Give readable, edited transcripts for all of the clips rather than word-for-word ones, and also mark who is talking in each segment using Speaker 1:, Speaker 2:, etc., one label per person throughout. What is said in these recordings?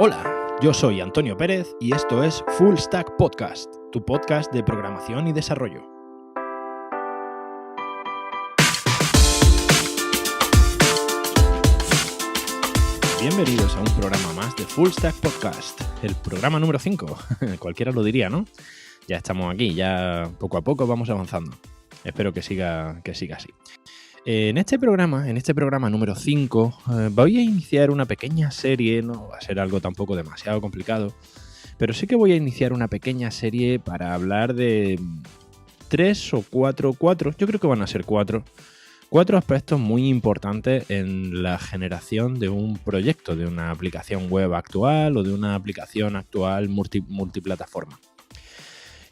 Speaker 1: Hola, yo soy Antonio Pérez y esto es Full Stack Podcast, tu podcast de programación y desarrollo. Bienvenidos a un programa más de Full Stack Podcast, el programa número 5. Cualquiera lo diría, ¿no? Ya estamos aquí, ya poco a poco vamos avanzando. Espero que siga así. En este programa número 5, voy a iniciar una pequeña serie, no va a ser algo tampoco demasiado complicado, pero sí que voy a iniciar una pequeña serie para hablar de 3 o 4, yo creo que van a ser 4 aspectos muy importantes en la generación de un proyecto, de una aplicación web actual o de una aplicación actual multiplataforma.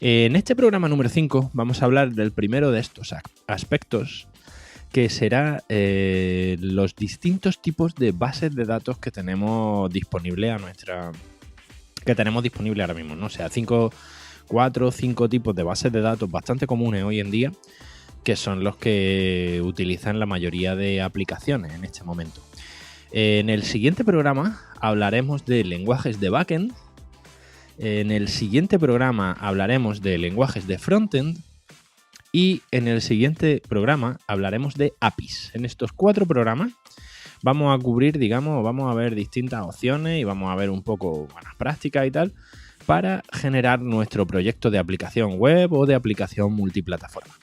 Speaker 1: En este programa número 5 vamos a hablar del primero de estos aspectos, que será los distintos tipos de bases de datos que tenemos disponible ahora mismo, ¿no? O sea, 5 tipos de bases de datos bastante comunes hoy en día, que son los que utilizan la mayoría de aplicaciones en este momento. En el siguiente programa hablaremos de lenguajes de backend. En el siguiente programa hablaremos de lenguajes de frontend. Y en el siguiente programa hablaremos de APIs. En estos 4 programas vamos a cubrir, vamos a ver distintas opciones y vamos a ver un poco buenas prácticas y tal para generar nuestro proyecto de aplicación web o de aplicación multiplataforma.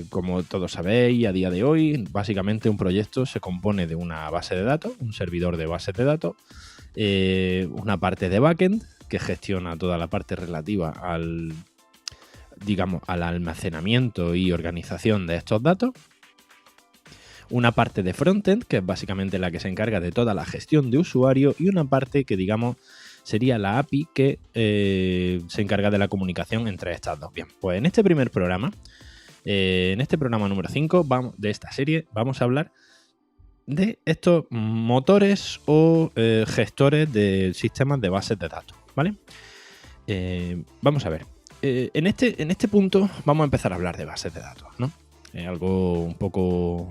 Speaker 1: Como todos sabéis, a día de hoy, básicamente un proyecto se compone de una base de datos, un servidor de bases de datos, una parte de backend que gestiona toda la parte relativa al almacenamiento y organización de estos datos, una parte de frontend, que es básicamente la que se encarga de toda la gestión de usuario, y una parte que sería la API que se encarga de la comunicación entre estas dos. Bien, pues en este primer programa, en este programa número 5 de esta serie, vamos a hablar de estos motores o gestores de sistemas de bases de datos, ¿vale? Vamos a ver. En este punto vamos a empezar a hablar de bases de datos, ¿no? Algo un poco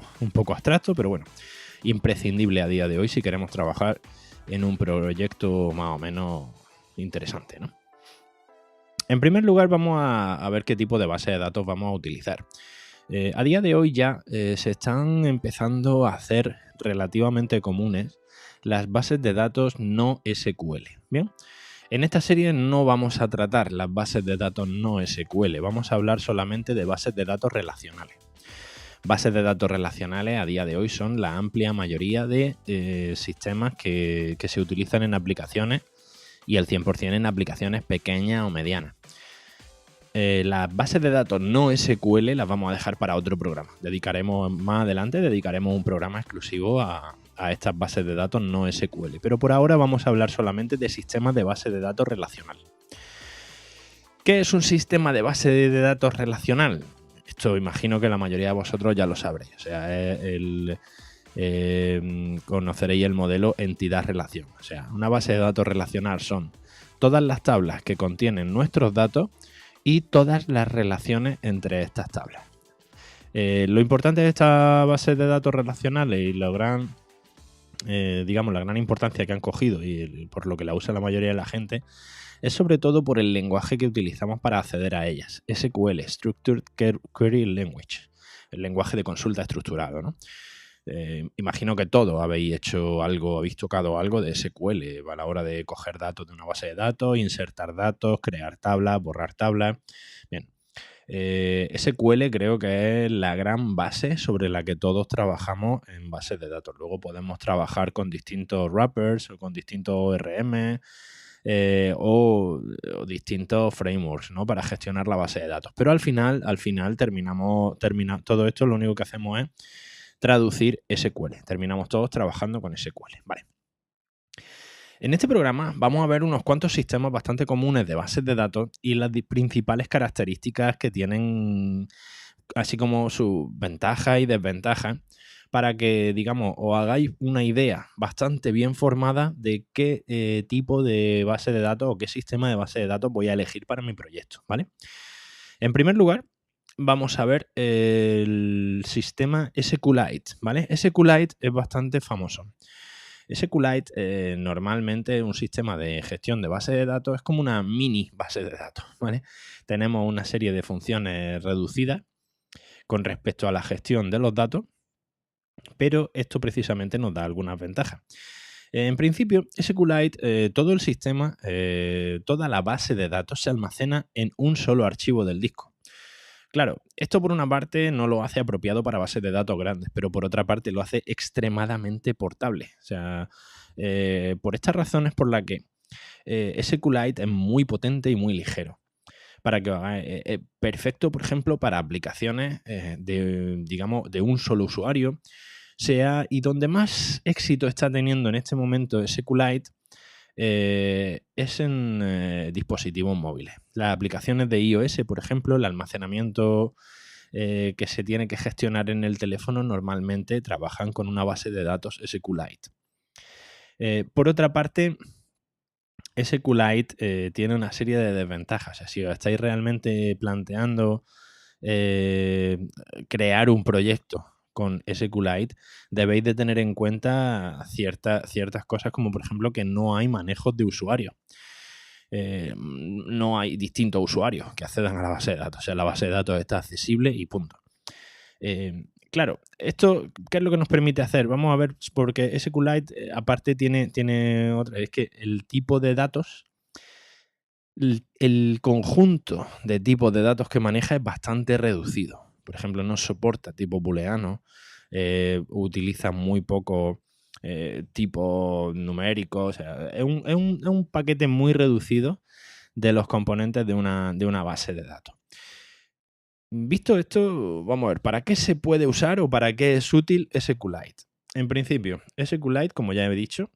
Speaker 1: abstracto, pero bueno, imprescindible a día de hoy si queremos trabajar en un proyecto más o menos interesante, ¿no? En primer lugar, vamos a ver qué tipo de base de datos vamos a utilizar. A día de hoy ya se están empezando a hacer relativamente comunes las bases de datos no SQL, ¿bien? En esta serie no vamos a tratar las bases de datos no SQL, vamos a hablar solamente de bases de datos relacionales. Bases de datos relacionales a día de hoy son la amplia mayoría de sistemas que se utilizan en aplicaciones y el 100% en aplicaciones pequeñas o medianas. Las bases de datos no SQL las vamos a dejar para otro programa. Más adelante dedicaremos un programa exclusivo a estas bases de datos no SQL. Pero por ahora vamos a hablar solamente de sistemas de base de datos relacional. ¿Qué es un sistema de base de datos relacional? Esto imagino que la mayoría de vosotros ya lo sabréis. O sea, conoceréis el modelo entidad-relación. O sea, una base de datos relacional son todas las tablas que contienen nuestros datos y todas las relaciones entre estas tablas. Lo importante de esta base de datos relacionales y la gran importancia que han cogido y por lo que la usa la mayoría de la gente es sobre todo por el lenguaje que utilizamos para acceder a ellas. SQL, Structured Query Language, el lenguaje de consulta estructurado, ¿no? Imagino que todos habéis tocado algo de SQL a la hora de coger datos de una base de datos, insertar datos, crear tablas, borrar tablas. Bien, SQL creo que es la gran base sobre la que todos trabajamos en bases de datos. Luego podemos trabajar con distintos wrappers o con distintos ORM o distintos frameworks, ¿no? Para gestionar la base de datos. Pero al final todo esto lo único que hacemos es traducir SQL. Terminamos todos trabajando con SQL. Vale. En este programa vamos a ver unos cuantos sistemas bastante comunes de bases de datos y las principales características que tienen, así como sus ventajas y desventajas, para que, os hagáis una idea bastante bien formada de qué tipo de base de datos o qué sistema de base de datos voy a elegir para mi proyecto, ¿vale? En primer lugar, vamos a ver el sistema SQLite, ¿vale? SQLite es bastante famoso. SQLite normalmente un sistema de gestión de base de datos es como una mini base de datos, ¿vale? Tenemos una serie de funciones reducidas con respecto a la gestión de los datos, pero esto precisamente nos da algunas ventajas. En principio, SQLite, todo el sistema, toda la base de datos se almacena en un solo archivo del disco. Claro, esto por una parte no lo hace apropiado para bases de datos grandes, pero por otra parte lo hace extremadamente portable. O sea, por estas razones por las que SQLite es muy potente y muy ligero. Para que perfecto, por ejemplo, para aplicaciones digamos, de un solo usuario, y donde más éxito está teniendo en este momento SQLite es en dispositivos móviles. Las aplicaciones de iOS, por ejemplo, el almacenamiento que se tiene que gestionar en el teléfono normalmente trabajan con una base de datos SQLite. Por otra parte, SQLite tiene una serie de desventajas. O sea, si os estáis realmente planteando crear un proyecto con SQLite, debéis de tener en cuenta ciertas cosas, como por ejemplo que no hay manejos de usuario. No hay distintos usuarios que accedan a la base de datos. O sea, la base de datos está accesible y punto. Claro, esto, ¿qué es lo que nos permite hacer? Vamos a ver, porque SQLite aparte tiene otra, es que el tipo de datos, el conjunto de tipos de datos que maneja es bastante reducido. Por ejemplo, no soporta tipo booleano, utiliza muy poco tipos numéricos. O sea, es un paquete muy reducido de los componentes de una base de datos. Visto esto, vamos a ver, ¿para qué se puede usar o para qué es útil SQLite? En principio, SQLite, como ya he dicho,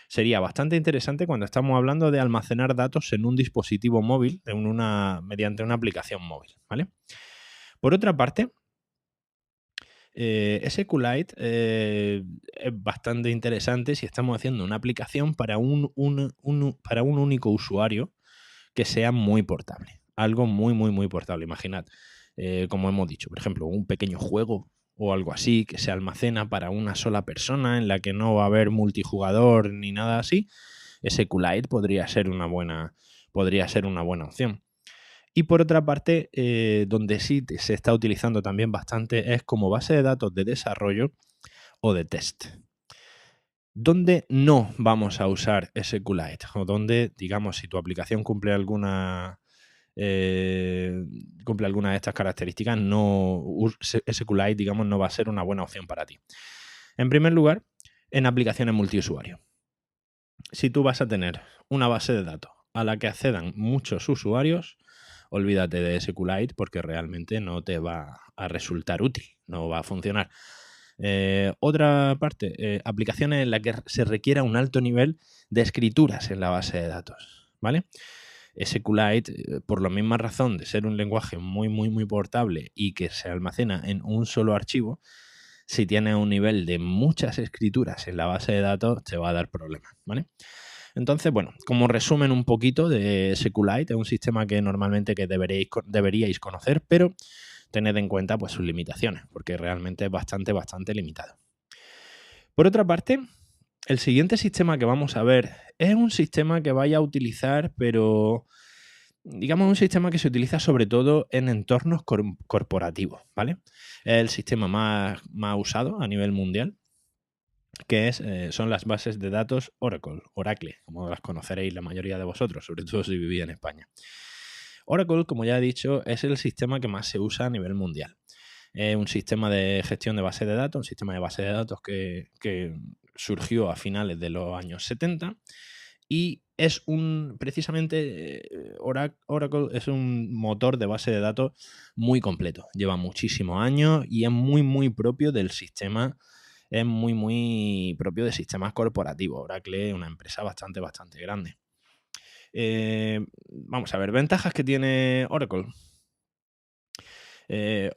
Speaker 1: sería bastante interesante cuando estamos hablando de almacenar datos en un dispositivo móvil mediante una aplicación móvil, ¿vale? Por otra parte, SQLite es bastante interesante si estamos haciendo una aplicación para un único usuario que sea muy portable. Algo muy, muy, muy portable. Imaginad, como hemos dicho, por ejemplo, un pequeño juego o algo así que se almacena para una sola persona, en la que no va a haber multijugador ni nada así. SQLite podría ser una buena opción. Y por otra parte, donde sí se está utilizando también bastante es como base de datos de desarrollo o de test. ¿Dónde no vamos a usar SQLite? O donde, digamos, si tu aplicación cumple alguna de estas características, SQLite, digamos, no va a ser una buena opción para ti. En primer lugar, en aplicaciones multiusuario. Si tú vas a tener una base de datos a la que accedan muchos usuarios, olvídate de SQLite porque realmente no te va a resultar útil, no va a funcionar. Otra parte, aplicaciones en las que se requiera un alto nivel de escrituras en la base de datos, ¿vale? SQLite, por la misma razón de ser un lenguaje muy, muy, muy portable y que se almacena en un solo archivo, si tienes un nivel de muchas escrituras en la base de datos, te va a dar problemas, ¿vale? Entonces, bueno, como resumen un poquito de SQLite, es un sistema que normalmente que deberíais conocer, pero tened en cuenta pues sus limitaciones, porque realmente es bastante, bastante limitado. Por otra parte, el siguiente sistema que vamos a ver es un sistema que vaya a utilizar, pero digamos un sistema que se utiliza sobre todo en entornos corporativos, ¿vale? Es el sistema más usado a nivel mundial, que son las bases de datos Oracle, como las conoceréis la mayoría de vosotros, sobre todo si vivís en España. Oracle, como ya he dicho, es el sistema que más se usa a nivel mundial. Es un sistema de gestión de base de datos, un sistema de base de datos que surgió a finales de los años 70 y es precisamente Oracle es un motor de base de datos muy completo. Lleva muchísimos años y es muy, muy propio del sistema. Es muy, muy propio de sistemas corporativos. Oracle es una empresa bastante, bastante grande. Vamos a ver, ventajas que tiene Oracle.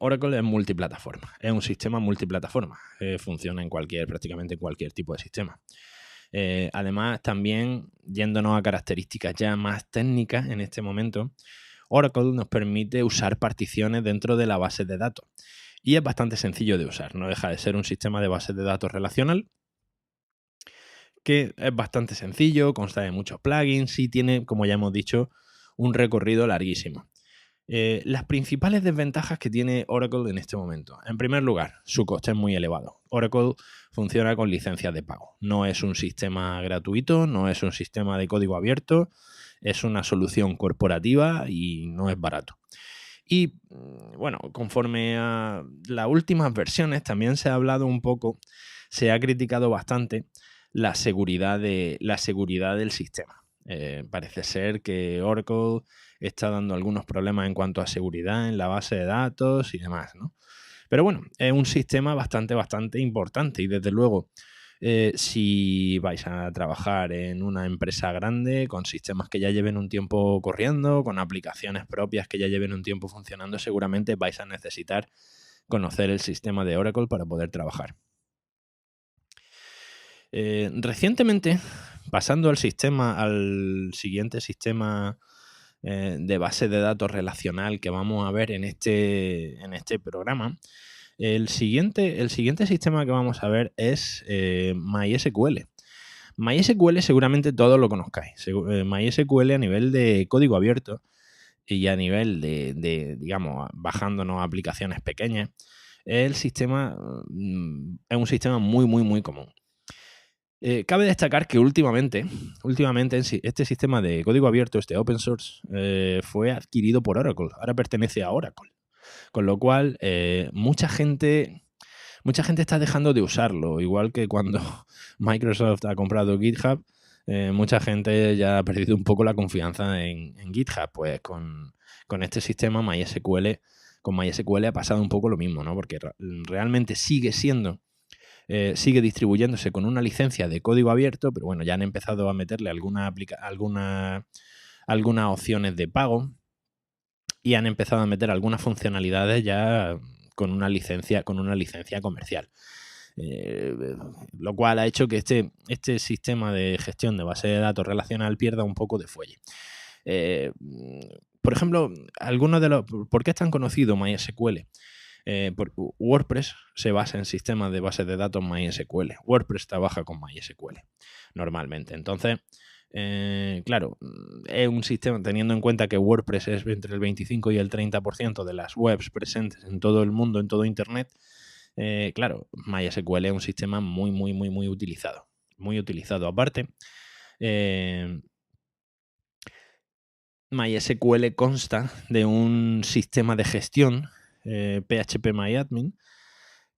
Speaker 1: Oracle es multiplataforma, es un sistema multiplataforma, funciona prácticamente en cualquier tipo de sistema. Además, también, yéndonos a características ya más técnicas en este momento, Oracle nos permite usar particiones dentro de la base de datos. Y es bastante sencillo de usar, no deja de ser un sistema de base de datos relacional que es bastante sencillo, consta de muchos plugins y tiene, como ya hemos dicho, un recorrido larguísimo. Las principales desventajas que tiene Oracle en este momento. En primer lugar, su coste es muy elevado. Oracle funciona con licencias de pago. No es un sistema gratuito, no es un sistema de código abierto, es una solución corporativa y no es barato. Y bueno, conforme a las últimas versiones también se ha hablado un poco, se ha criticado bastante la seguridad del sistema. Parece ser que Oracle está dando algunos problemas en cuanto a seguridad en la base de datos y demás, ¿no? Pero bueno, es un sistema bastante importante y desde luego, si vais a trabajar en una empresa grande, con sistemas que ya lleven un tiempo corriendo, con aplicaciones propias que ya lleven un tiempo funcionando, seguramente vais a necesitar conocer el sistema de Oracle para poder trabajar. Recientemente, pasando al siguiente sistema de base de datos relacional que vamos a ver en este programa, el siguiente sistema que vamos a ver es MySQL. MySQL seguramente todos lo conozcáis. MySQL a nivel de código abierto y a nivel de digamos, bajándonos a aplicaciones pequeñas, es un sistema muy común. Cabe destacar que últimamente este sistema de código abierto, este open source, fue adquirido por Oracle. Ahora pertenece a Oracle. Con lo cual, mucha gente está dejando de usarlo. Igual que cuando Microsoft ha comprado GitHub, mucha gente ya ha perdido un poco la confianza en GitHub. Pues con este sistema con MySQL ha pasado un poco lo mismo, ¿no? Porque realmente sigue distribuyéndose con una licencia de código abierto, pero bueno, ya han empezado a meterle algunas opciones de pago y han empezado a meter algunas funcionalidades ya con una licencia comercial. Lo cual ha hecho que este sistema de gestión de base de datos relacional pierda un poco de fuelle. Por ejemplo, ¿por qué es tan conocido MySQL? Porque WordPress se basa en sistemas de bases de datos MySQL. WordPress trabaja con MySQL normalmente. Entonces, claro, es un sistema, teniendo en cuenta que WordPress es entre el 25 y el 30% de las webs presentes en todo el mundo, en todo Internet. Claro, MySQL es un sistema muy utilizado. Muy utilizado. Aparte, MySQL consta de un sistema de gestión, PHPMyAdmin,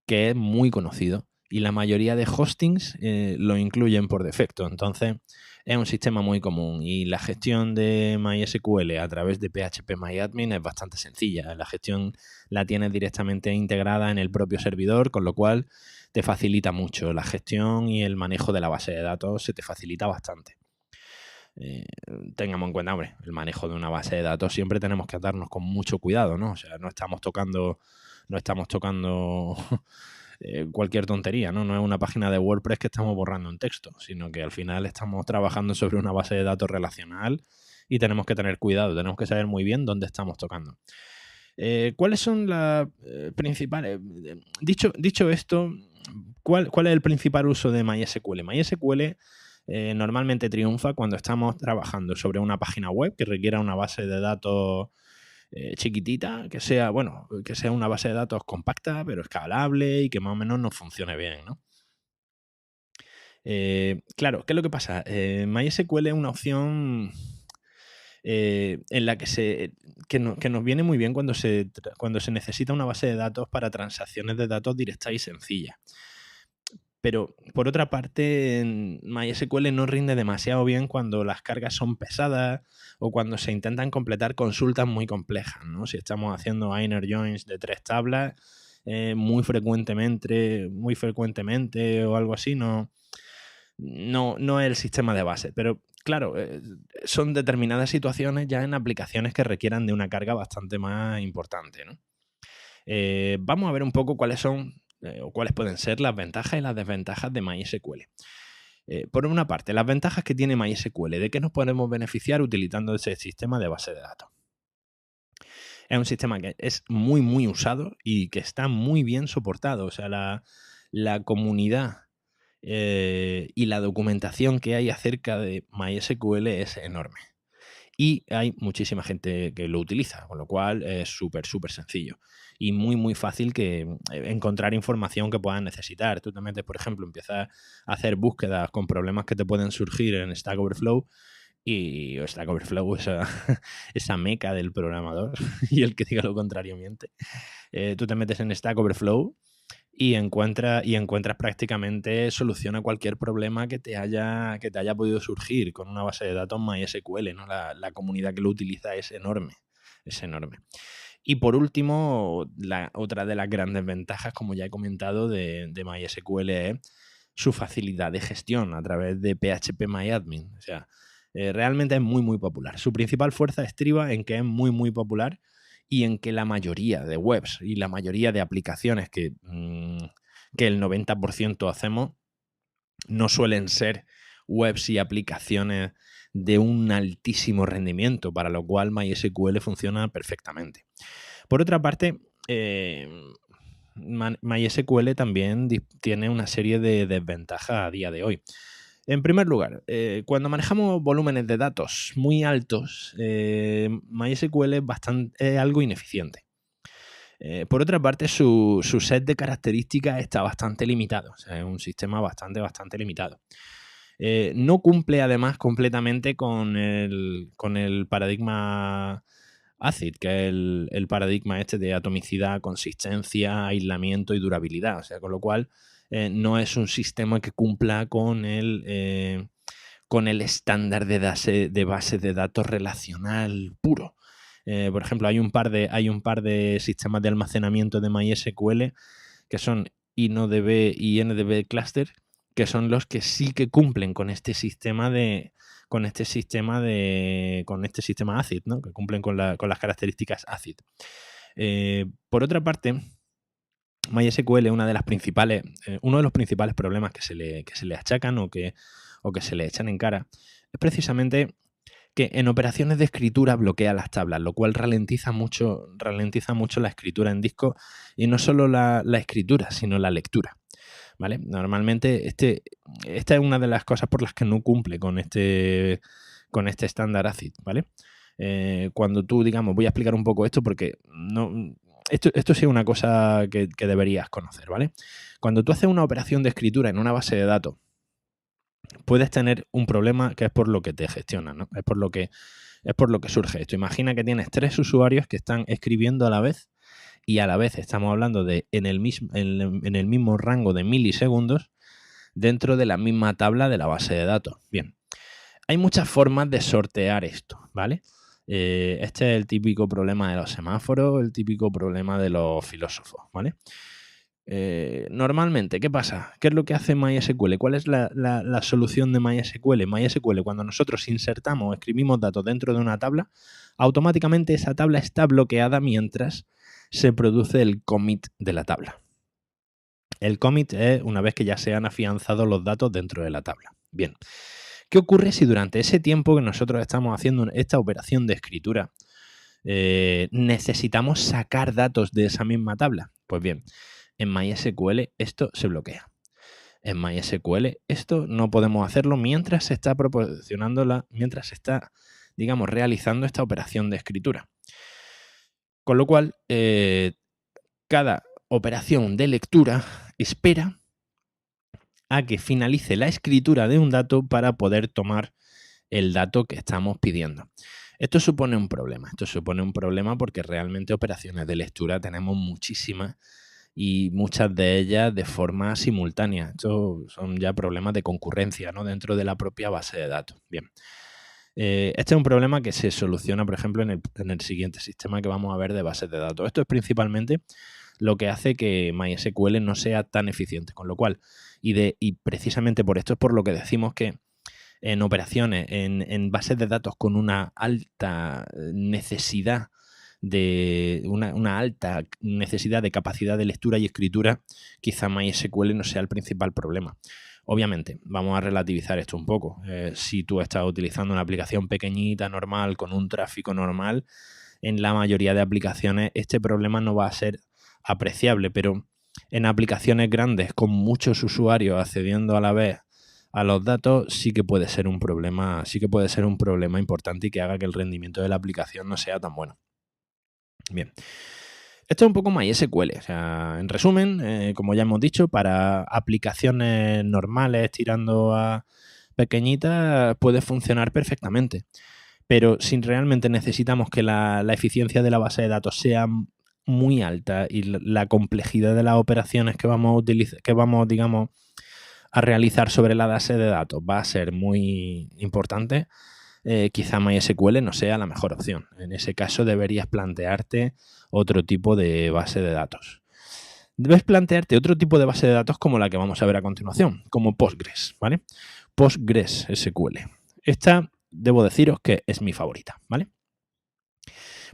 Speaker 1: que es muy conocido y la mayoría de hostings lo incluyen por defecto. Entonces, es un sistema muy común y la gestión de MySQL a través de PHPMyAdmin es bastante sencilla. La gestión la tienes directamente integrada en el propio servidor, con lo cual te facilita mucho. La gestión y el manejo de la base de datos se te facilita bastante. Tengamos en cuenta, hombre, el manejo de una base de datos siempre tenemos que darnos con mucho cuidado, ¿no? O sea, no estamos tocando cualquier tontería, ¿no? No es una página de WordPress que estamos borrando en texto, sino que al final estamos trabajando sobre una base de datos relacional y tenemos que tener cuidado, tenemos que saber muy bien dónde estamos tocando. ¿Cuáles son las principales? Dicho esto, ¿cuál es el principal uso de MySQL? MySQL normalmente triunfa cuando estamos trabajando sobre una página web que requiera una base de datos chiquitita, que sea una base de datos compacta, pero escalable y que más o menos nos funcione bien, ¿no? Claro, ¿qué es lo que pasa? MySQL es una opción en la que nos viene muy bien cuando se necesita una base de datos para transacciones de datos directas y sencillas. Pero, por otra parte, MySQL no rinde demasiado bien cuando las cargas son pesadas o cuando se intentan completar consultas muy complejas, ¿no? Si estamos haciendo inner joins de 3 tablas, muy frecuentemente o algo así, no es el sistema de base. Pero, claro, son determinadas situaciones ya en aplicaciones que requieran de una carga bastante más importante, ¿no? Vamos a ver un poco cuáles pueden ser las ventajas y las desventajas de MySQL. Por una parte, las ventajas que tiene MySQL, ¿de qué nos podemos beneficiar utilizando ese sistema de base de datos? Es un sistema que es muy usado y que está muy bien soportado. O sea, la comunidad y la documentación que hay acerca de MySQL es enorme. Y hay muchísima gente que lo utiliza, con lo cual es súper, súper sencillo. Y muy, muy fácil que encontrar información que puedas necesitar. Tú te metes, por ejemplo, empiezas a hacer búsquedas con problemas que te pueden surgir en Stack Overflow. Y Stack Overflow, esa meca del programador, y el que diga lo contrario miente. Tú te metes en Stack Overflow y encuentras prácticamente solución a cualquier problema que te haya podido surgir con una base de datos MySQL, ¿no? La comunidad que lo utiliza es enorme, es enorme. Y por último, otra de las grandes ventajas, como ya he comentado, de MySQL es su facilidad de gestión a través de PHP-MyAdmin. O sea, realmente es muy, muy popular. Su principal fuerza estriba en que es muy, muy popular y en que la mayoría de webs y la mayoría de aplicaciones que el 90% hacemos no suelen ser webs y aplicaciones de un altísimo rendimiento, para lo cual MySQL funciona perfectamente. Por otra parte, MySQL también tiene una serie de desventajas a día de hoy. En primer lugar, cuando manejamos volúmenes de datos muy altos, MySQL es algo ineficiente. Por otra parte, su set de características está bastante limitado. O sea, es un sistema bastante limitado. No cumple además completamente con el paradigma ACID, que es el paradigma este de atomicidad, consistencia, aislamiento y durabilidad. O sea, con lo cual no es un sistema que cumpla con el estándar de base de datos relacional puro. Por ejemplo, hay un par de sistemas de almacenamiento de MySQL que son InnoDB y NDB Cluster, que son los que sí que cumplen con este sistema ACID, ¿no? Que cumplen con las características ACID. Por otra parte, MySQL, uno de los principales problemas que se le achacan o que se le echan en cara es precisamente que en operaciones de escritura bloquea las tablas, lo cual ralentiza mucho la escritura en disco, y no solo la escritura, sino la lectura, ¿vale? Normalmente esta es una de las cosas por las que no cumple con este estándar ACID, ¿vale? Cuando tú, digamos, voy a explicar un poco esto porque esto sí es una cosa que deberías conocer, ¿vale? Cuando tú haces una operación de escritura en una base de datos, puedes tener un problema que es por lo que te gestionan, ¿no? Es por lo que surge esto. Imagina que tienes 3 usuarios que están escribiendo a la vez, y a la vez estamos hablando de en el mismo rango de milisegundos dentro de la misma tabla de la base de datos. Bien, hay muchas formas de sortear esto, ¿vale? Este es el típico problema de los semáforos, el típico problema de los filósofos, ¿vale? Normalmente, ¿qué pasa? ¿Qué es lo que hace MySQL? ¿Cuál es la solución de MySQL? MySQL, cuando nosotros insertamos o escribimos datos dentro de una tabla, automáticamente esa tabla está bloqueada mientras se produce el commit de la tabla. El commit es una vez que ya se han afianzado los datos dentro de la tabla. Bien, ¿qué ocurre si durante ese tiempo que nosotros estamos haciendo esta operación de escritura necesitamos sacar datos de esa misma tabla? Pues bien, en MySQL esto se bloquea. En MySQL esto no podemos hacerlo mientras se está digamos, realizando esta operación de escritura. Con lo cual, cada operación de lectura espera a que finalice la escritura de un dato para poder tomar el dato que estamos pidiendo. Esto supone un problema. Porque realmente operaciones de lectura tenemos muchísimas, y muchas de ellas de forma simultánea. Estos son ya problemas de concurrencia, ¿no? Dentro de la propia base de datos. Bien. Este es un problema que se soluciona, por ejemplo, en el siguiente sistema que vamos a ver de bases de datos. Esto es principalmente lo que hace que MySQL no sea tan eficiente, con lo cual, y precisamente por esto es por lo que decimos que en operaciones, en bases de datos con una alta necesidad una alta necesidad de capacidad de lectura y escritura, quizá MySQL no sea el principal problema. Obviamente, vamos a relativizar esto un poco. Si tú estás utilizando una aplicación pequeñita, normal, con un tráfico normal, en la mayoría de aplicaciones este problema no va a ser apreciable, pero En aplicaciones grandes con muchos usuarios accediendo a la vez a los datos, sí que puede ser un problema importante y que haga que el rendimiento de la aplicación no sea tan bueno. Bien. Esto es un poco MySQL. O sea, en resumen, como ya hemos dicho, para aplicaciones normales tirando a pequeñitas puede funcionar perfectamente. Pero si realmente necesitamos que la eficiencia de la base de datos sea muy alta y la complejidad de las operaciones que vamos a utilizar, digamos, a realizar sobre la base de datos va a ser muy importante, quizá MySQL no sea la mejor opción. En ese caso deberías plantearte otro tipo de base de datos. Debes plantearte otro tipo de base de datos como la que vamos a ver a continuación, como Postgres, ¿vale? Postgres SQL. Esta debo deciros que es mi favorita, ¿vale?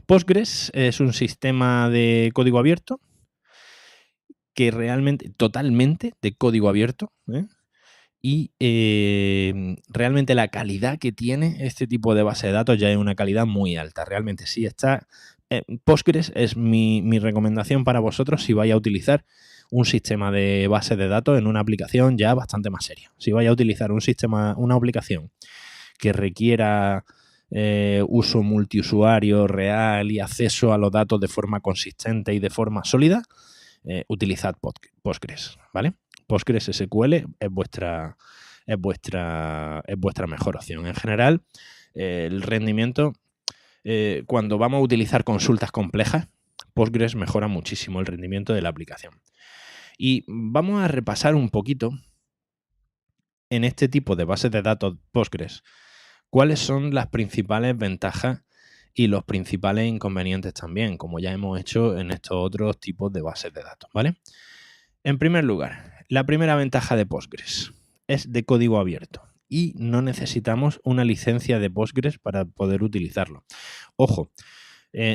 Speaker 1: Postgres es un sistema de código abierto que realmente, totalmente de código abierto, ¿eh? Y realmente la calidad que tiene este tipo de base de datos ya es una calidad muy alta. Realmente sí está. Postgres es mi recomendación para vosotros si vais a utilizar un sistema de base de datos en una aplicación ya bastante más seria. Si vais a utilizar una aplicación que requiera uso multiusuario real y acceso a los datos de forma consistente y de forma sólida, utilizad Postgres, ¿vale? Postgres SQL es vuestra mejor opción. En general, el rendimiento, cuando vamos a utilizar consultas complejas, Postgres mejora muchísimo el rendimiento de la aplicación. Y vamos a repasar un poquito en este tipo de bases de datos Postgres cuáles son las principales ventajas y los principales inconvenientes también, como ya hemos hecho en estos otros tipos de bases de datos, ¿vale? En primer lugar, la primera ventaja de Postgres es de código abierto y no necesitamos una licencia de Postgres para poder utilizarlo. Ojo,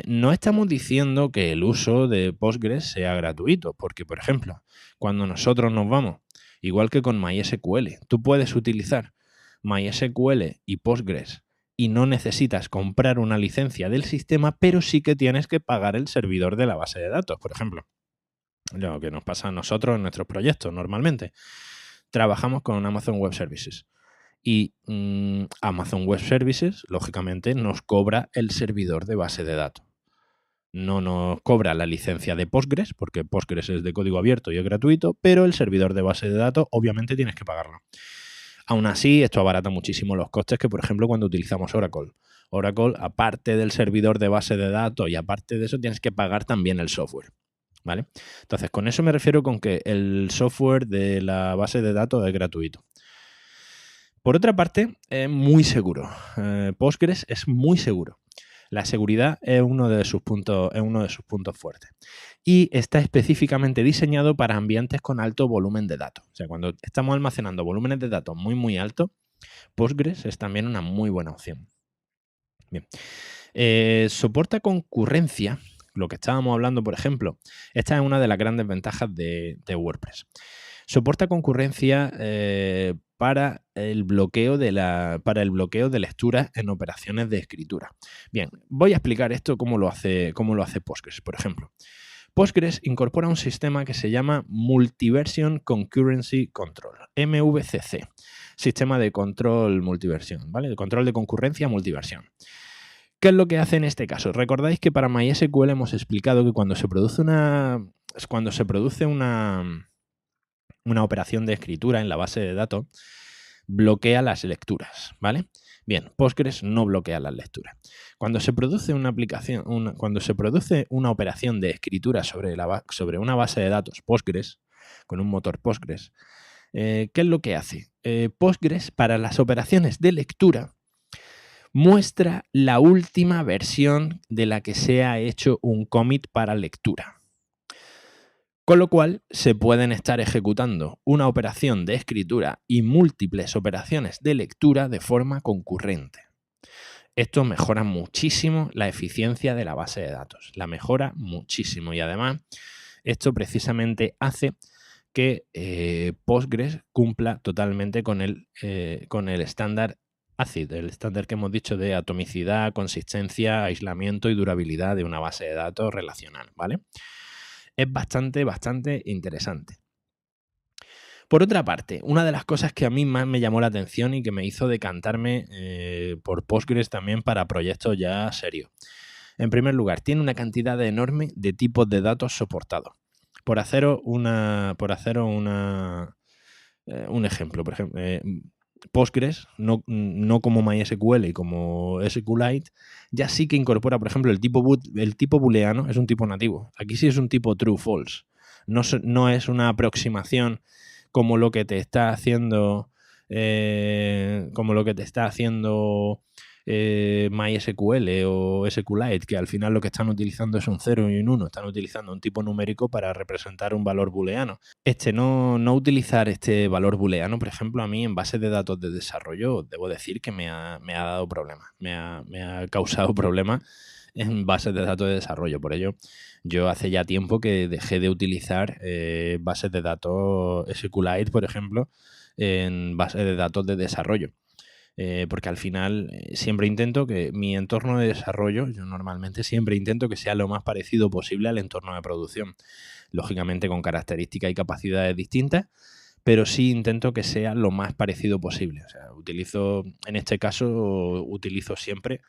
Speaker 1: no estamos diciendo que el uso de Postgres sea gratuito, porque, por ejemplo, cuando nosotros nos vamos, igual que con MySQL, tú puedes utilizar MySQL y Postgres y no necesitas comprar una licencia del sistema, pero sí que tienes que pagar el servidor de la base de datos, por ejemplo. Lo que nos pasa a nosotros en nuestros proyectos normalmente. Trabajamos con Amazon Web Services y Amazon Web Services, lógicamente, nos cobra el servidor de base de datos. No nos cobra la licencia de Postgres, porque Postgres es de código abierto y es gratuito, pero el servidor de base de datos obviamente tienes que pagarlo. Aún así, esto abarata muchísimo los costes que, por ejemplo, cuando utilizamos Oracle. Oracle, aparte del servidor de base de datos y aparte de eso, tienes que pagar también el software, ¿vale? Entonces, con eso me refiero con que el software de la base de datos es gratuito. Por otra parte, es muy seguro. Postgres es muy seguro. La seguridad es uno de sus puntos fuertes. Y está específicamente diseñado para ambientes con alto volumen de datos. O sea, cuando estamos almacenando volúmenes de datos muy, muy altos, Postgres es también una muy buena opción. Bien. Soporta concurrencia, lo que estábamos hablando, por ejemplo. Esta es una de las grandes ventajas de WordPress. Soporta concurrencia para el bloqueo de lecturas en operaciones de escritura. Bien, voy a explicar esto cómo lo hace Postgres, por ejemplo. Postgres incorpora un sistema que se llama Multiversion Concurrency Control, MVCC, sistema de control multiversión, ¿vale? De control de concurrencia multiversión. ¿Qué es lo que hace en este caso? Recordáis que para MySQL hemos explicado que cuando se produce una operación de escritura en la base de datos, bloquea las lecturas, ¿vale? Bien, Postgres no bloquea las lecturas. Cuando se produce una operación de escritura sobre una base de datos Postgres, con un motor Postgres, ¿qué es lo que hace? Postgres, para las operaciones de lectura, muestra la última versión de la que se ha hecho un commit para lectura. Con lo cual, se pueden estar ejecutando una operación de escritura y múltiples operaciones de lectura de forma concurrente. Esto mejora muchísimo la eficiencia de la base de datos. La mejora muchísimo y además esto precisamente hace que Postgres cumpla totalmente con el estándar ACID, el estándar que hemos dicho de atomicidad, consistencia, aislamiento y durabilidad de una base de datos relacional, ¿vale? es bastante interesante. Por otra parte, una de las cosas que a mí más me llamó la atención y que me hizo decantarme por Postgres también para proyectos ya serios. En primer lugar, tiene una cantidad enorme de tipos de datos soportados. Por haceros un ejemplo, por ejemplo, Postgres, no como MySQL y como SQLite, ya sí que incorpora, por ejemplo, el tipo booleano, es un tipo nativo. Aquí sí es un tipo true-false. No es una aproximación como lo que te está haciendo MySQL o SQLite, que al final lo que están utilizando es un 0 y un 1, están utilizando un tipo numérico para representar un valor booleano. No utilizar este valor booleano, por ejemplo, a mí en bases de datos de desarrollo, debo decir que me ha dado problemas, me ha causado problemas en bases de datos de desarrollo. Por ello, yo hace ya tiempo que dejé de utilizar bases de datos SQLite, por ejemplo, en bases de datos de desarrollo. Porque al final siempre intento que mi entorno de desarrollo, yo normalmente siempre intento que sea lo más parecido posible al entorno de producción. Lógicamente con características y capacidades distintas, pero sí intento que sea lo más parecido posible. O sea, en este caso, utilizo siempre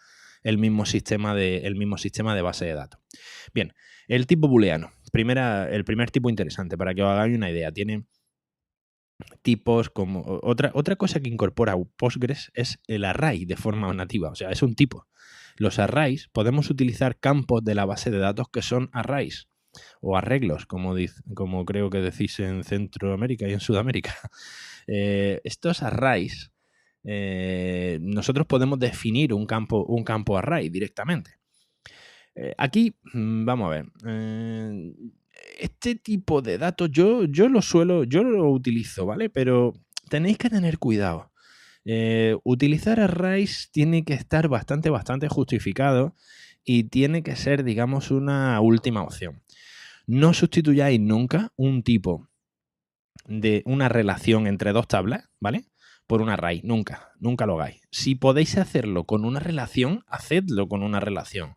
Speaker 1: el mismo sistema de base de datos. Bien, el tipo booleano. El primer tipo interesante, para que os hagáis una idea. Tiene tipos como... Otra cosa que incorpora Postgres es el array de forma nativa. O sea, es un tipo. Los arrays, podemos utilizar campos de la base de datos que son arrays o arreglos, como creo que decís en Centroamérica y en Sudamérica. Estos arrays, nosotros podemos definir un campo array directamente. Aquí, vamos a ver. Este tipo de datos yo lo utilizo, ¿vale? Pero tenéis que tener cuidado. Utilizar arrays tiene que estar bastante justificado y tiene que ser, digamos, una última opción. No sustituyáis nunca un tipo de una relación entre dos tablas, ¿vale? Por un array. Nunca lo hagáis. Si podéis hacerlo con una relación, hacedlo con una relación.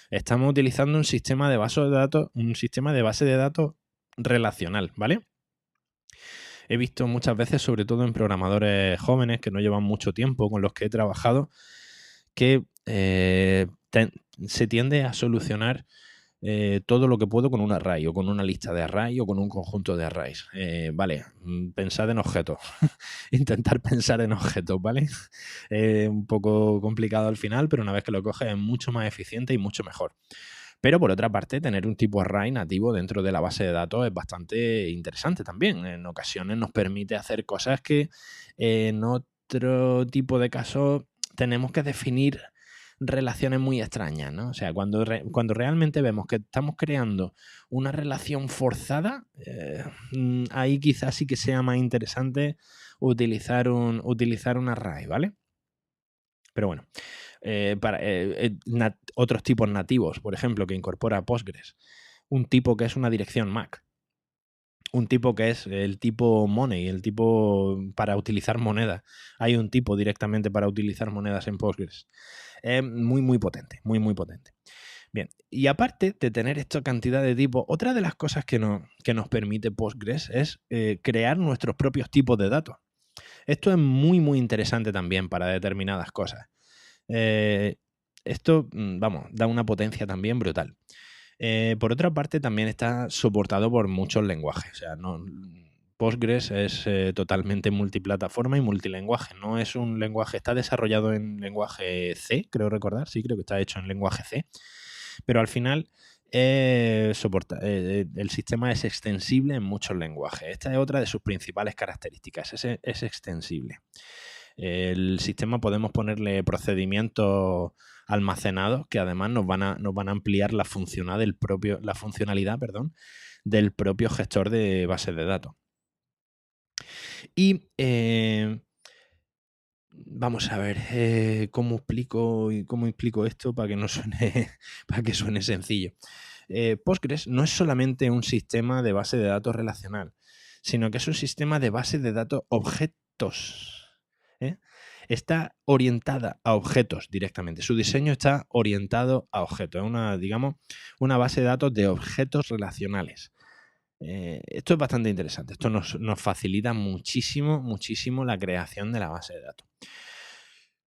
Speaker 1: Estamos utilizando un sistema de base de datos relacional, ¿vale? He visto muchas veces, sobre todo en programadores jóvenes que no llevan mucho tiempo, con los que he trabajado, que se tiende a solucionar todo lo que puedo con un array o con una lista de array o con un conjunto de arrays. Vale, pensad en objetos. Intentar pensar en objetos, ¿vale? Un poco complicado al final, pero una vez que lo coges es mucho más eficiente y mucho mejor. Pero por otra parte, tener un tipo array nativo dentro de la base de datos es bastante interesante también. En ocasiones nos permite hacer cosas que en otro tipo de casos tenemos que definir relaciones muy extrañas, ¿no? O sea, cuando realmente vemos que estamos creando una relación forzada, ahí quizás sí que sea más interesante utilizar un array, ¿vale? Pero bueno, otros tipos nativos, por ejemplo, que incorpora Postgres. Un tipo que es una dirección MAC. Un tipo que es el tipo money, el tipo para utilizar monedas. Hay un tipo directamente para utilizar monedas en Postgres. Muy potente, muy potente. Bien, y aparte de tener esta cantidad de tipos, otra de las cosas que nos permite Postgres es crear nuestros propios tipos de datos. Esto es muy interesante también para determinadas cosas. Esto, da una potencia también brutal. Por otra parte, también está soportado por muchos lenguajes. O sea, Postgres es totalmente multiplataforma y multilingüe. No es un lenguaje, está desarrollado en lenguaje C, creo recordar. Sí, creo que está hecho en lenguaje C. Pero al final el sistema es extensible en muchos lenguajes. Esta es otra de sus principales características. Es extensible. El sistema podemos ponerle procedimientos almacenados que además nos van a ampliar la funcionalidad del propio gestor de bases de datos. Y vamos a ver cómo explico esto para que no suene para que suene sencillo. Postgres no es solamente un sistema de base de datos relacional, sino que es un sistema de base de datos objetos. está orientada a objetos directamente. Su diseño está orientado a objetos. Es una base de datos de objetos relacionales. Esto es bastante interesante. Esto nos facilita muchísimo, muchísimo la creación de la base de datos.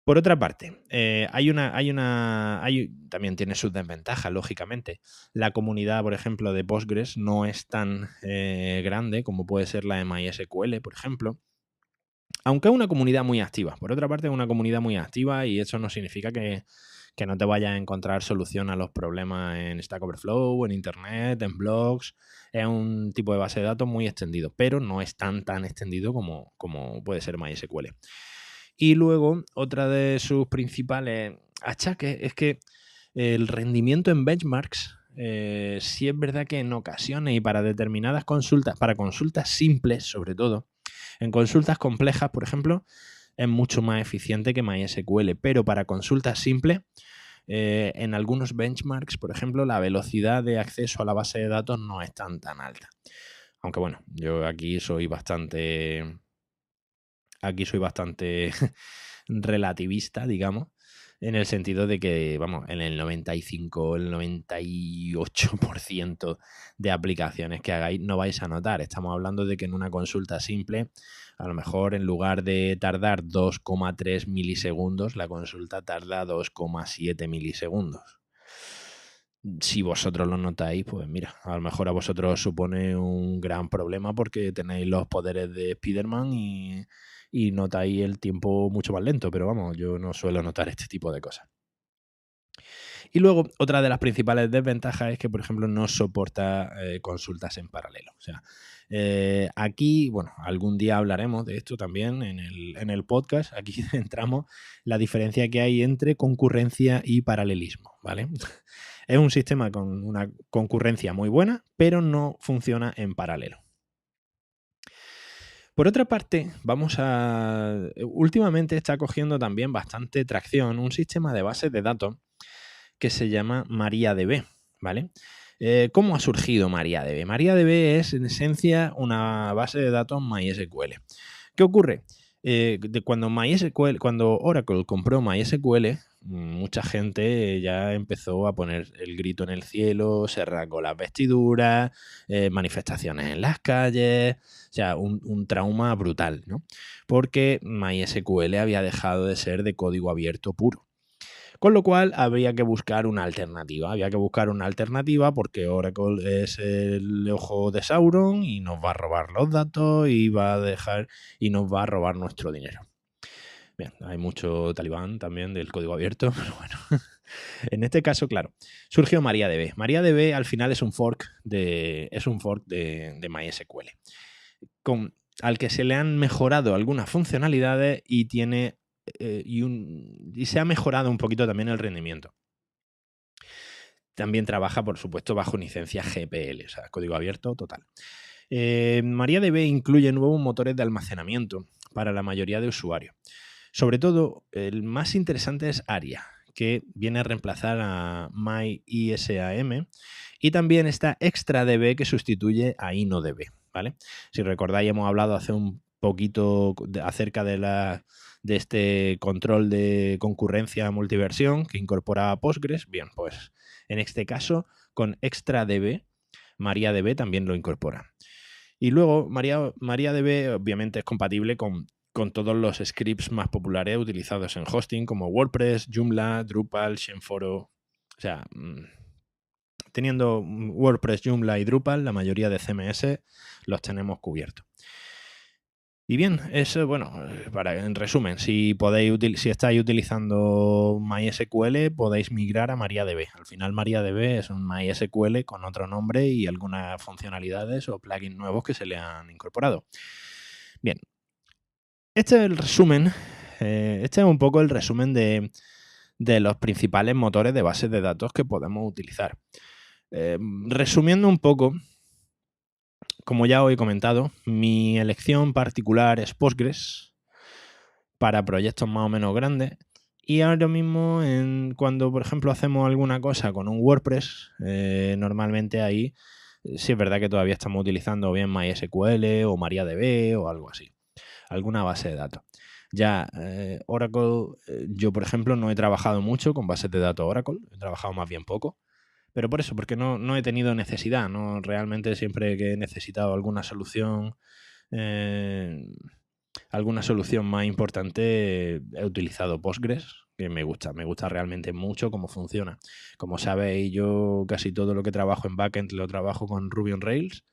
Speaker 1: Por otra parte, también tiene sus desventajas, lógicamente. La comunidad, por ejemplo, de Postgres no es tan grande como puede ser la de MySQL, por ejemplo. Aunque es una comunidad muy activa. Por otra parte, es una comunidad muy activa y eso no significa que no te vayas a encontrar solución a los problemas en Stack Overflow, en Internet, en blogs. Es un tipo de base de datos muy extendido, pero no es tan extendido como puede ser MySQL. Y luego, otra de sus principales achaques es que el rendimiento en benchmarks, sí es verdad que en ocasiones y para determinadas consultas, para consultas simples sobre todo, en consultas complejas, por ejemplo, es mucho más eficiente que MySQL, pero para consultas simples, en algunos benchmarks, por ejemplo, la velocidad de acceso a la base de datos no es tan alta. Aunque bueno, yo aquí soy bastante relativista, digamos, en el sentido de que, vamos, en el 95, el 98% de aplicaciones que hagáis no vais a notar. Estamos hablando de que en una consulta simple, a lo mejor en lugar de tardar 2,3 milisegundos, la consulta tarda 2,7 milisegundos. Si vosotros lo notáis, pues mira, a lo mejor a vosotros os supone un gran problema porque tenéis los poderes de Spider-Man y notáis el tiempo mucho más lento, pero vamos, yo no suelo notar este tipo de cosas. Y luego, otra de las principales desventajas es que, por ejemplo, no soporta consultas en paralelo. O sea, aquí, bueno, algún día hablaremos de esto también en el podcast. Aquí centramos la diferencia que hay entre concurrencia y paralelismo, ¿vale? Es un sistema con una concurrencia muy buena, pero no funciona en paralelo. Por otra parte, últimamente está cogiendo también bastante tracción un sistema de bases de datos que se llama MariaDB, ¿vale? ¿Cómo ha surgido MariaDB? MariaDB es, en esencia, una base de datos MySQL. ¿Qué ocurre? Cuando Oracle compró MySQL, mucha gente ya empezó a poner el grito en el cielo, se rasgó las vestiduras, manifestaciones en las calles, o sea, un trauma brutal, ¿no? Porque MySQL había dejado de ser de código abierto puro. Con lo cual habría que buscar una alternativa. Había que buscar una alternativa porque Oracle es el ojo de Sauron y nos va a robar los datos y nos va a robar nuestro dinero. Bien, hay mucho talibán también del código abierto, pero bueno. En este caso, claro, surgió MariaDB. MariaDB al final es un fork de MySQL, al que se le han mejorado algunas funcionalidades y tiene y se ha mejorado un poquito también el rendimiento. También trabaja, por supuesto, bajo licencia GPL, o sea, código abierto total. MariaDB incluye nuevos motores de almacenamiento para la mayoría de usuarios. Sobre todo, el más interesante es Aria, que viene a reemplazar a MyISAM, y también está ExtraDB, que sustituye a InnoDB, ¿vale? Si recordáis, hemos hablado hace un poquito acerca de este control de concurrencia multiversión que incorporaba Postgres. Bien, pues en este caso, con ExtraDB, MariaDB también lo incorpora. Y luego, MariaDB obviamente es compatible con todos los scripts más populares utilizados en hosting, como WordPress, Joomla, Drupal, Shenforo. O sea, teniendo WordPress, Joomla y Drupal, la mayoría de CMS los tenemos cubiertos. Y bien, eso, bueno, en resumen, si estáis utilizando MySQL, podéis migrar a MariaDB. Al final MariaDB es un MySQL con otro nombre y algunas funcionalidades o plugins nuevos que se le han incorporado. Bien, este es el resumen. Este es un poco el resumen de los principales motores de bases de datos que podemos utilizar. Resumiendo un poco, como ya os he comentado, mi elección particular es Postgres para proyectos más o menos grandes. Y ahora mismo, cuando por ejemplo hacemos alguna cosa con un WordPress, normalmente ahí sí es verdad que todavía estamos utilizando bien MySQL o MariaDB o algo así, alguna base de datos. Ya Oracle, yo por ejemplo no he trabajado mucho con bases de datos Oracle, he trabajado más bien poco, pero por eso, porque no he tenido necesidad, ¿no? Realmente siempre que he necesitado alguna solución más importante, he utilizado Postgres, que me gusta realmente mucho cómo funciona. Como sabéis, yo casi todo lo que trabajo en backend lo trabajo con Ruby on Rails,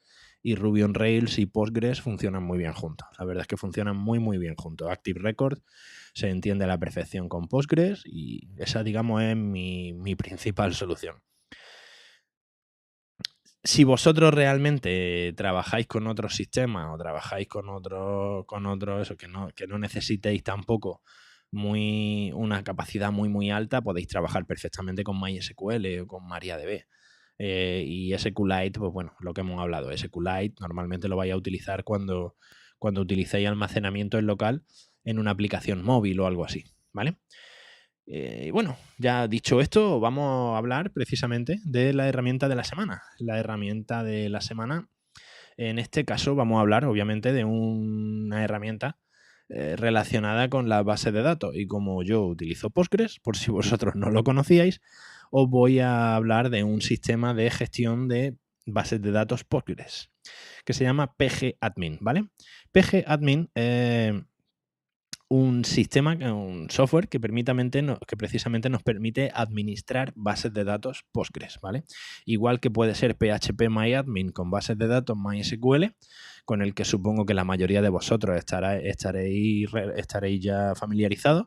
Speaker 1: y Ruby on Rails y Postgres funcionan muy bien juntos. La verdad es que funcionan muy, muy bien juntos. Active Record se entiende a la perfección con Postgres y esa, digamos, es mi principal solución. Si vosotros realmente trabajáis con otros sistemas o trabajáis con otros eso, que no necesitéis tampoco una capacidad muy, muy alta, podéis trabajar perfectamente con MySQL o con MariaDB. Y SQLite, pues bueno, lo que hemos hablado, SQLite normalmente lo vais a utilizar cuando utilicéis almacenamiento en local en una aplicación móvil o algo así, ¿vale? Y bueno, ya dicho esto, vamos a hablar precisamente de la herramienta de la semana. La herramienta de la semana, en este caso vamos a hablar obviamente de una herramienta relacionada con la base de datos, y como yo utilizo Postgres, por si vosotros no lo conocíais, os voy a hablar de un sistema de gestión de bases de datos Postgres que se llama pgadmin, ¿vale? pgadmin un sistema, un software que precisamente nos permite administrar bases de datos Postgres, ¿vale? Igual que puede ser phpMyAdmin con bases de datos MySQL, con el que supongo que la mayoría de vosotros estaréis ya familiarizados.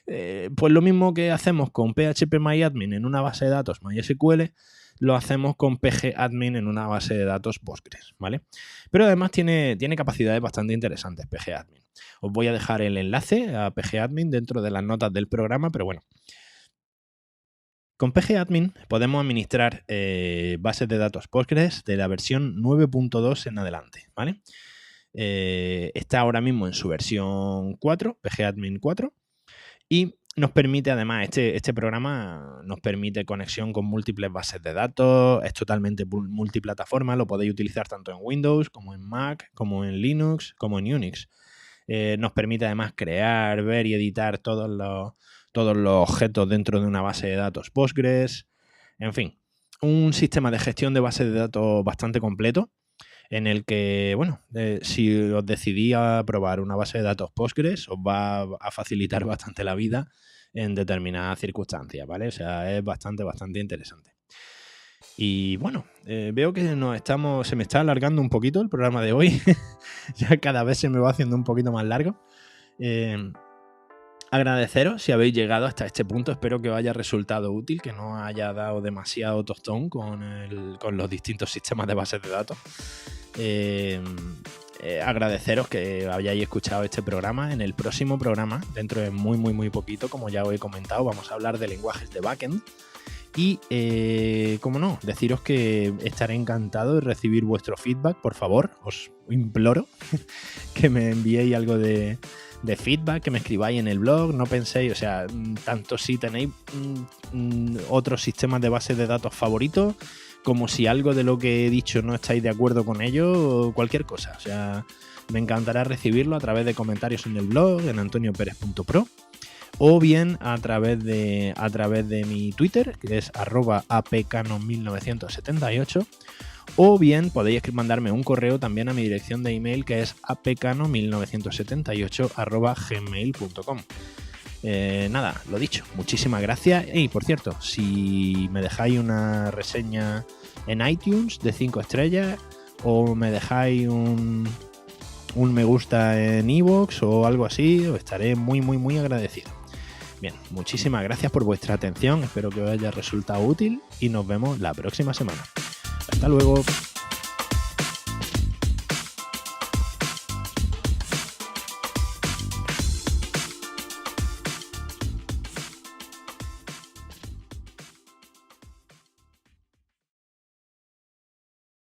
Speaker 1: Pues lo mismo que hacemos con phpMyAdmin en una base de datos MySQL, lo hacemos con pgadmin en una base de datos Postgres, ¿vale? Pero además tiene capacidades bastante interesantes pgadmin. Os voy a dejar el enlace a pgadmin dentro de las notas del programa, pero bueno. Con pgadmin podemos administrar bases de datos Postgres de la versión 9.2 en adelante, ¿vale? Está ahora mismo en su versión 4, pgadmin 4, y nos permite, además, este programa nos permite conexión con múltiples bases de datos, es totalmente multiplataforma, lo podéis utilizar tanto en Windows como en Mac, como en Linux, como en Unix. Nos permite además crear, ver y editar todos los objetos dentro de una base de datos Postgres. En fin, un sistema de gestión de bases de datos bastante completo, en el que, bueno, si os decidís a probar una base de datos Postgres, os va a facilitar bastante la vida en determinadas circunstancias, ¿vale? O sea, es bastante interesante. Y bueno, veo que se me está alargando un poquito el programa de hoy. Ya cada vez se me va haciendo un poquito más largo. Agradeceros si habéis llegado hasta este punto. Espero que os haya resultado útil, que no haya dado demasiado tostón con los distintos sistemas de bases de datos. Agradeceros que hayáis escuchado este programa. En el próximo programa, dentro de muy, muy, muy poquito, como ya os he comentado, vamos a hablar de lenguajes de backend. Y, como no, deciros que estaré encantado de recibir vuestro feedback. Por favor, os imploro que me enviéis algo de feedback, que me escribáis en el blog. No penséis, o sea, tanto si tenéis otros sistemas de bases de datos favoritos, como si algo de lo que he dicho no estáis de acuerdo con ello, o cualquier cosa. O sea, me encantará recibirlo a través de comentarios en el blog, en antonioperez.pro, o bien a través de mi Twitter, que es @apcano1978, o bien podéis mandarme un correo también a mi dirección de email, que es apcano1978@gmail.com. Nada, lo dicho, muchísimas gracias. Y por cierto, si me dejáis una reseña en iTunes de 5 estrellas, o me dejáis un me gusta en iVoox o algo así, os estaré muy, muy, muy agradecido. Bien, muchísimas gracias por vuestra atención, espero que os haya resultado útil y nos vemos la próxima semana. Hasta luego.